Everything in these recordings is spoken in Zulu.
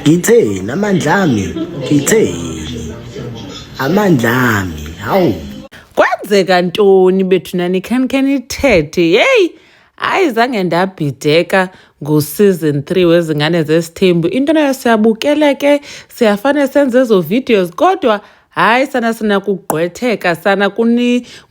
Ngitheni amandlami? Ngitheni amandlami? Hawu. Kwenzeka ntoni bethunani khanikani ithethe? Hey, hayi zange ndabhideka ngo-season 3 wezingane zesithembu. Into nayo siyabukela ke, siyafane senze ezo videos kodwa hayi sana kugqwetheka sana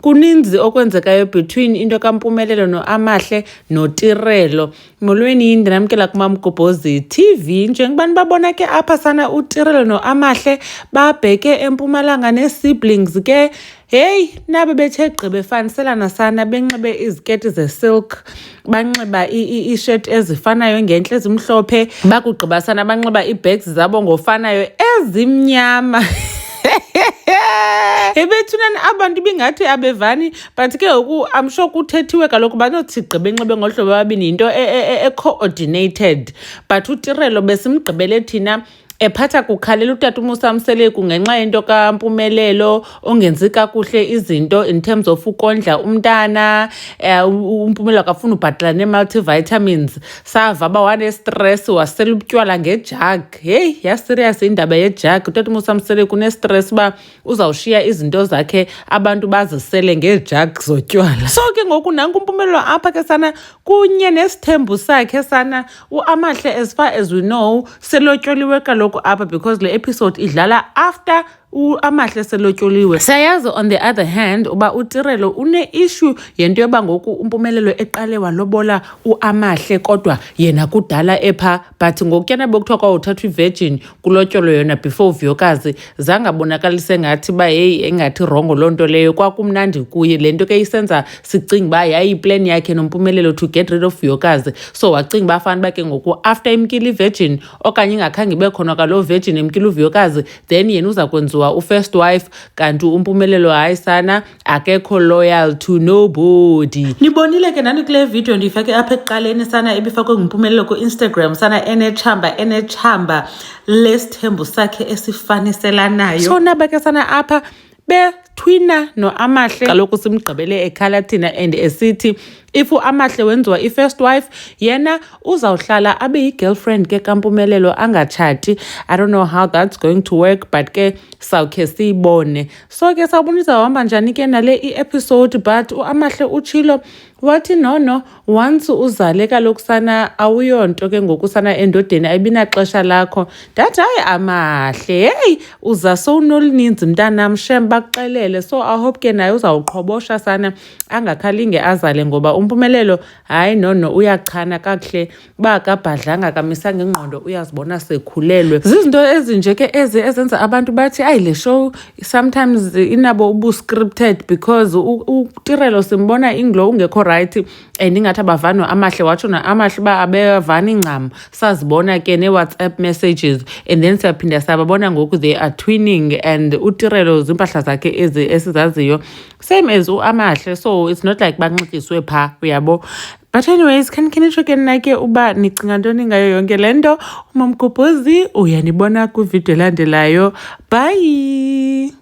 kuninzi okwenzekayo between into kaMpumelelo noAmahle noTirelo. Molweni yini ndinamkela kuMamgobhozi TV. Njengoba nibabona ke apha sana uTirelo noAmahle babheke eMpumalanga ne-siblings ke. Hey, nabe bethe gqibefaniselana sana benxibe iziketi zesilk, banxiba i-shirt ezifanayo ngentle ezimhlophe, bakugqiba sana banxiba ii-bags zabo ngofanayo ezimnyama. Ebethunani abantu bingathi abevani but ke ngoku I'm sure kuthethiwe kaloku banothi gqibenxibe ngohlobo babini into coordinated, but uTirelo besimgqibele thina ephatha kukhalela utata uMusa Mseleku ngenxa yento kaMpumelelo ongenzi kakuhle izinto in terms of ukondla umntana. uMpumelelo akafuna ubhatala ne-multivitamins, sava ba wane-stress wasela ubutywala ngejug. Hey, yaserious indaba yejug. Utata uMusa Mseleku une-stress uba uzawushiya izinto zakhe abantu bazisele ngejug zotywala. So ke ngoku nanku uMpumelelo apha ke sana kunye nesithembu sakhe sana uAmahle, as far as we know, selotyoliwe kaloku apha because le episode idlala after uAmahle selotyoliwe. Sayazi on the other hand uba uTirelo une-issue yento yoba ngoku uMpumelelo eqale walobola uAmahle kodwa yena kudala epha, but ngokutyana bekuthiwa kwawuthathwa i-virgin kulotyolo yona before uVuyokazi zangabonakalise ngathi ba heyi engathi rongo loo nto leyo. Kwakumnandi kuye le nto ke isenza sicinga uba yayiyiplan yakhe noMpumelelo to get rid of Vuyokazi. So wacinga uba fanele uba ke ngoku after imkile i-virgin okanye ingakhange ibe khona kaloo virgin emkile uVuyokazi then yena uza kwenziwa u-first wife, kanti uMpumelelo hayi sana akekho loyal to nobody. Nibonile ke nani kule video ndifake apha ekuqaleni sana ebifakwe nguMpumelelo ku-Instagram sana enechamba lesithembu sakhe esifaniselanayo. So naba ke sana apha bethwina noAmahle kaloku simgqibele ekhala thina and esithi if uAmahle wenziwa i-first wife yena uzawuhlala abe yi-girlfriend ke kaMpumelelo angatshati. I don't know how that's going to work but ke sawukhe siyibone. So ke sawubonisa uhamba njani ke nale i-episode, but uAmahle utshilo wathi no once uzale kaloku sana awuyonto ke ngoku sana endodeni ayibinaxesha lakho. Ndathi hayi Amahle, hey uza sowunolininzi mntanam shem bakuxelele. So I hope ke naye uzawuqhobosha sana angakhalinge azale ngoba uMpumelelo hayi no uyachana kakuhle ba kabhadlanga kamisanga ingqondo uyazibona sekhulelwe. Zizinto ezinje ke ezenza abantu bathi ayi le show sometimes inabo ubu-scripted because uTirelo simbona inglo ungekho right and ingathi abavani noAmahle, watsho noAmahle uba abevani ncam. Sazibona ke ne-WhatsApp messages and then siyaphinda sababona ngoku they are twinning and uTirelo zimpahla zakhe ezi esizaziyo same as uAmahle, so it's not like banxityiswe pha uyabo. But anyways, khanisho ke nake uba nicinga ntoni ngayo yonke le nto. uMamgobhozi uyanibona kwivideo elandelayo. Bye.